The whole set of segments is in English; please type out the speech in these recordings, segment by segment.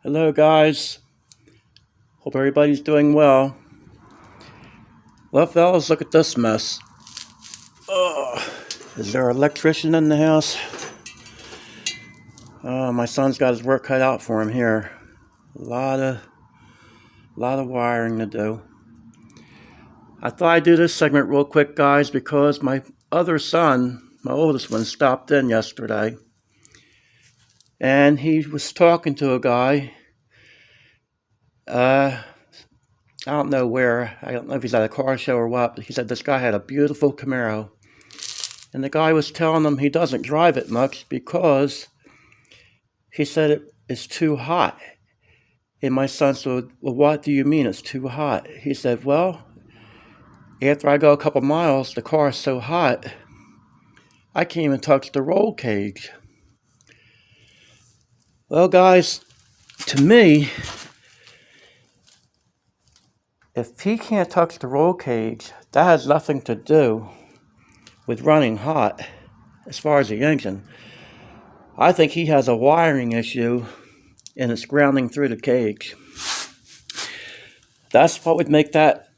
Hello guys, hope everybody's doing well. Well fellas, look at this mess. Is there an electrician in the house? My son's got his work cut out for him here. A lot of wiring to do. I thought I'd do this segment real quick guys because my other son, my oldest one, stopped in yesterday. And he was talking to a guy. I don't know where. I don't know if he's at a car show or what, but he said this guy had a beautiful Camaro. And the guy was telling him he doesn't drive it much because he said it is too hot. And my son said, well, what do you mean it's too hot? He said, well, after I go a couple miles, the car is so hot, I can't even touch the roll cage. Well, guys, to me, if he can't touch the roll cage, that has nothing to do with running hot as far as the engine. I think he has a wiring issue and it's grounding through the cage. That's what would make that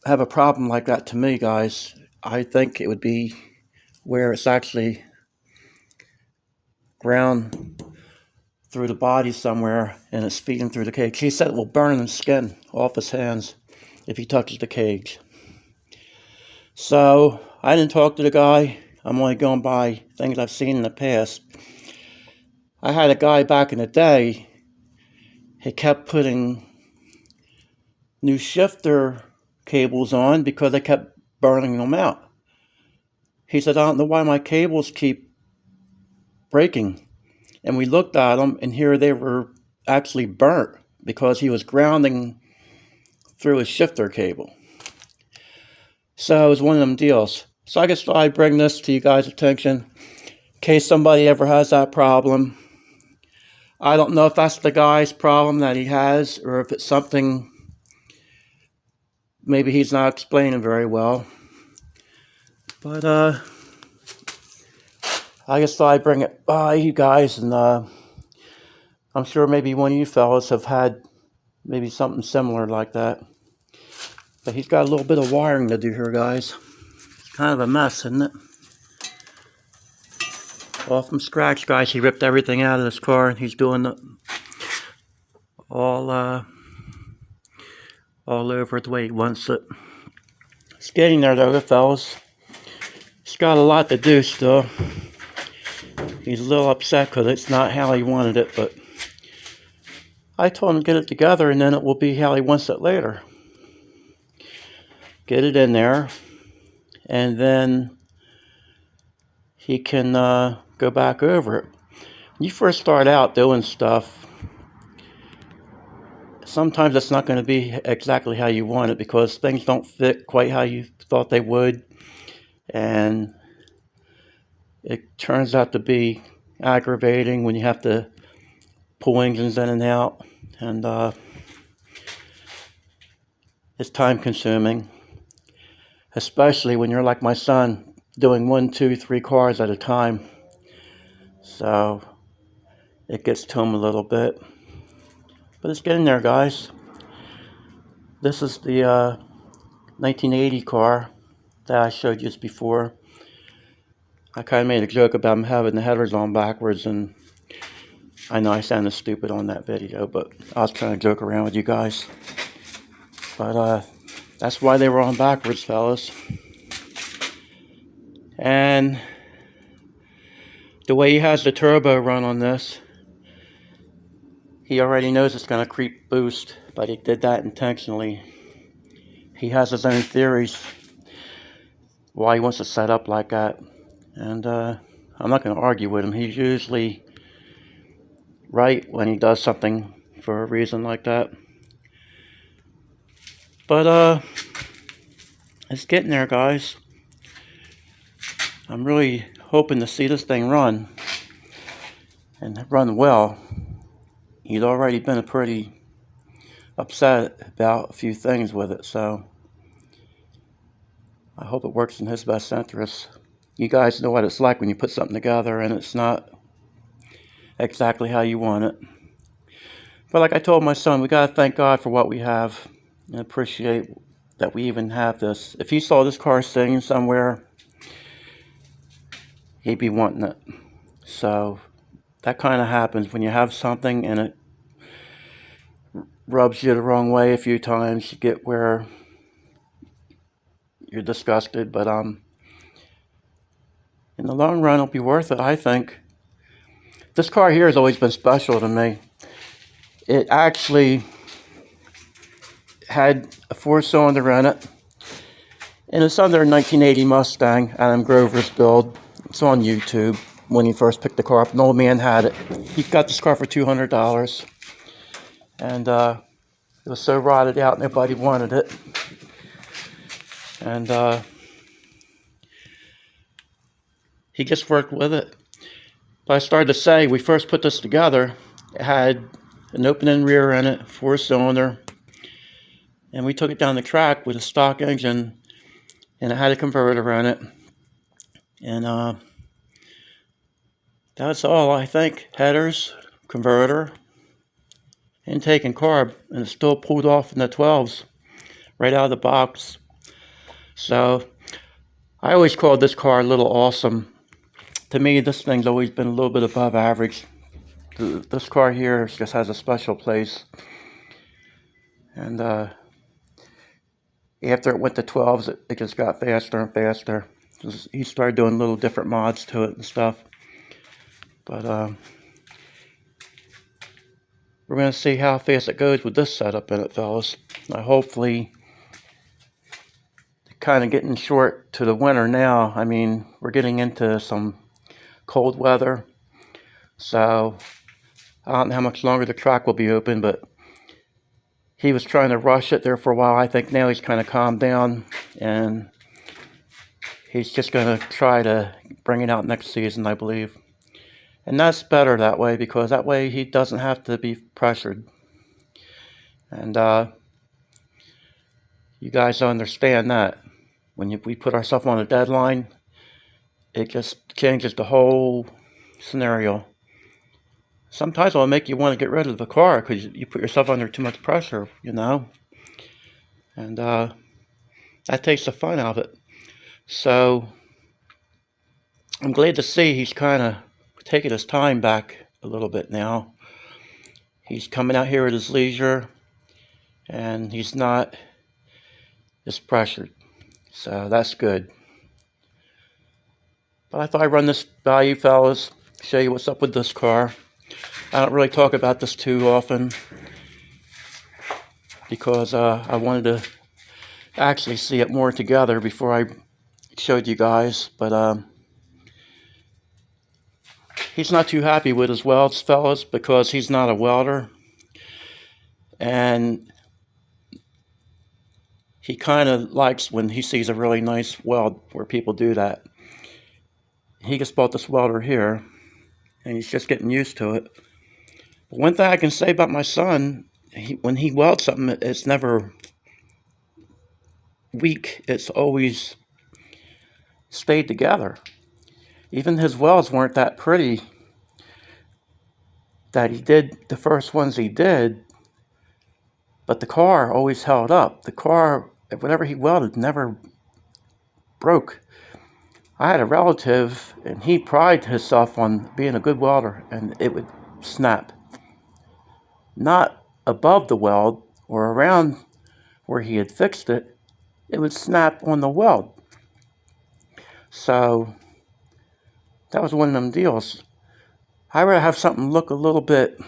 have a problem like that to me, guys. I think it would be where it's actually ground through the body somewhere and it's feeding through the cage. He said it will burn the skin off his hands if he touches the cage. So I didn't talk to the guy. I'm only going by things I've seen in the past. I had a guy back in the day, he kept putting new shifter cables on because they kept burning them out. He said, I don't know why my cables keep breaking. And we looked at them and here they were actually burnt because he was grounding through his shifter cable. So it was one of them deals. So I just thought I'd bring this to you guys' attention in case somebody ever has that problem. I don't know if that's the guy's problem that he has or if it's something maybe he's not explaining very well. But I just thought I'd bring it by you guys, and I'm sure maybe one of you fellas have had maybe something similar like that. But he's got a little bit of wiring to do here, guys. It's kind of a mess, isn't it? All from scratch, guys. He ripped everything out of this car, and he's doing it all over it the way he wants it. It's getting there, though, fellas. He's got a lot to do still. He's a little upset because it's not how he wanted it, but I told him to get it together, and then it will be how he wants it later. Get it in there, and then he can go back over it. When you first start out doing stuff, sometimes it's not going to be exactly how you want it because things don't fit quite how you thought they would, and it turns out to be aggravating when you have to pull engines in and out, and it's time consuming, especially when you're like my son doing 1, 2, 3 cars at a time. So it gets to him a little bit, but it's getting there, guys. This is the 1980 car that I showed you just before. I kind of made a joke about him having the headers on backwards, and I know I sounded stupid on that video, but I was trying to joke around with you guys. But that's why they were on backwards, fellas. And the way he has the turbo run on this, he already knows it's going to creep boost, but he did that intentionally. He has his own theories why he wants to set up like that. And I'm not going to argue with him. He's usually right when he does something for a reason like that. But it's getting there, guys. I'm really hoping to see this thing run and run well. He's already been pretty upset about a few things with it, so I hope it works in his best interest. You guys know what it's like when you put something together and it's not exactly how you want it. But like I told my son, we got to thank God for what we have and appreciate that we even have this. If he saw this car sitting somewhere, he'd be wanting it. So that kind of happens when you have something and it rubs you the wrong way a few times. You get where you're disgusted, but in the long run, it'll be worth it, I think. This car here has always been special to me. It actually had a 4-cylinder in it, and it's under a 1980 Mustang, Adam Grover's build. It's on YouTube. When he first picked the car up, an old man had it. He got this car for $200, and it was so rotted out, nobody wanted it. And he just worked with it. But I started to say, we first put this together, it had an opening rear in it, 4-cylinder, and we took it down the track with a stock engine, and it had a converter in it. And that's all, I think. Headers, converter, intake and carb, and it still pulled off in the 12s right out of the box. So I always called this car a little awesome. To me, this thing's always been a little bit above average. This car here just has a special place. And after it went to 12s, it just got faster and faster. He started doing little different mods to it and stuff. But we're going to see how fast it goes with this setup in it, fellas. Hopefully, kind of getting short to the winter now. I mean, we're getting into some cold weather. So I don't know how much longer the track will be open, but he was trying to rush it there for a while. I think now he's kind of calmed down, and he's just going to try to bring it out next season, I believe. And that's better that way, because that way he doesn't have to be pressured. And you guys understand that. When we put ourselves on a deadline, it just changes the whole scenario. Sometimes it'll make you want to get rid of the car because you put yourself under too much pressure, you know. And that takes the fun out of it. So I'm glad to see he's kind of taking his time back a little bit now. He's coming out here at his leisure, and he's not as pressured. So that's good. But I thought I'd run this by you fellas, show you what's up with this car. I don't really talk about this too often because I wanted to actually see it more together before I showed you guys. But he's not too happy with his welds, fellas, because he's not a welder. And he kind of likes when he sees a really nice weld where people do that. He just bought this welder here, and he's just getting used to it. But one thing I can say about my son, when he welds something, it's never weak. It's always stayed together. Even his welds weren't that pretty that he did, the first ones he did, but the car always held up. The car, whatever he welded, never broke. I had a relative, and he prided himself on being a good welder, and it would snap. Not above the weld or around where he had fixed it, it would snap on the weld. So that was one of them deals. I'd rather have something look a little bit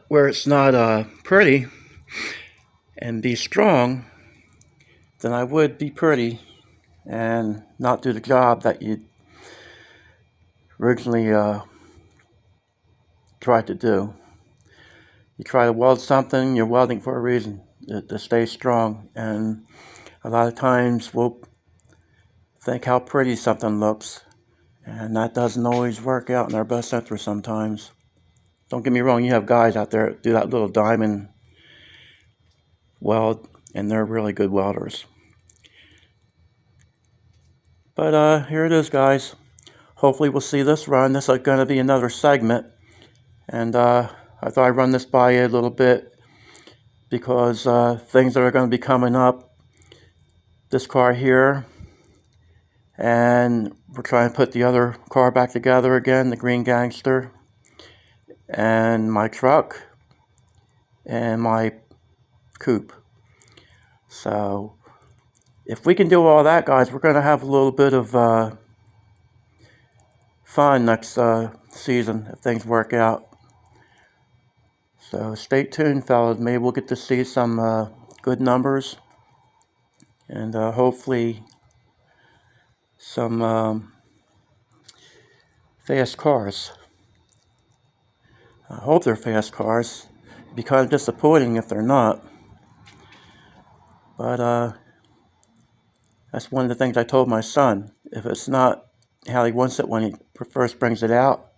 where it's not pretty and be strong than I would be pretty and not do the job that you originally tried to do. You try to weld something, you're welding for a reason, to stay strong. And a lot of times we'll think how pretty something looks, and that doesn't always work out in our best interest sometimes. Don't get me wrong, you have guys out there that do that little diamond weld, and they're really good welders. But here it is, guys. Hopefully we'll see this run. This is going to be another segment. And I thought I'd run this by you a little bit because things that are going to be coming up. This car here. And we're trying to put the other car back together again, the Green Gangster. And my truck. And my coupe. So if we can do all that, guys, we're going to have a little bit of fun next season if things work out. So stay tuned, fellas. Maybe we'll get to see some good numbers and hopefully some fast cars. I hope they're fast cars. It'd be kind of disappointing if they're not. But that's one of the things I told my son. If it's not how he wants it when he first brings it out,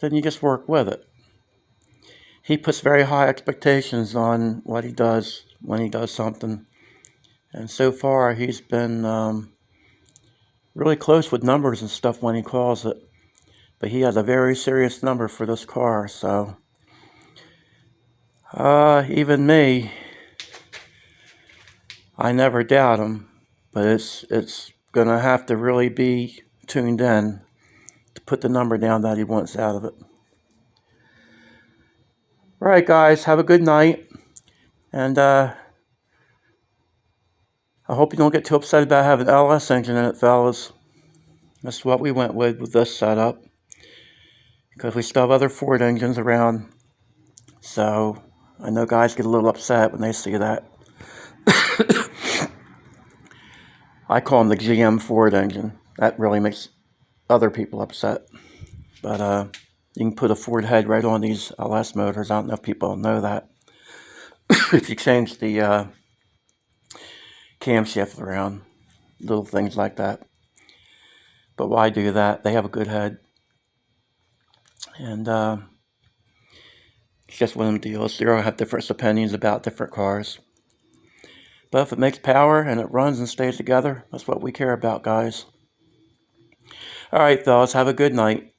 then you just work with it. He puts very high expectations on what he does when he does something. And so far, he's been really close with numbers and stuff when he calls it. But he has a very serious number for this car, so even me, I never doubt him, but it's going to have to really be tuned in to put the number down that he wants out of it. All right, guys, have a good night, and I hope you don't get too upset about having an LS engine in it, fellas. That's what we went with this setup, because we still have other Ford engines around, so I know guys get a little upset when they see that. I call them the GM Ford engine. That really makes other people upset. But you can put a Ford head right on these LS motors. I don't know if people know that. If you change the camshaft around, little things like that. But why do that? They have a good head. And it's just one of them deals. They all have different opinions about different cars. But if it makes power and it runs and stays together, that's what we care about, guys. All right, fellas, have a good night.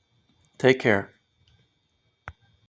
Take care.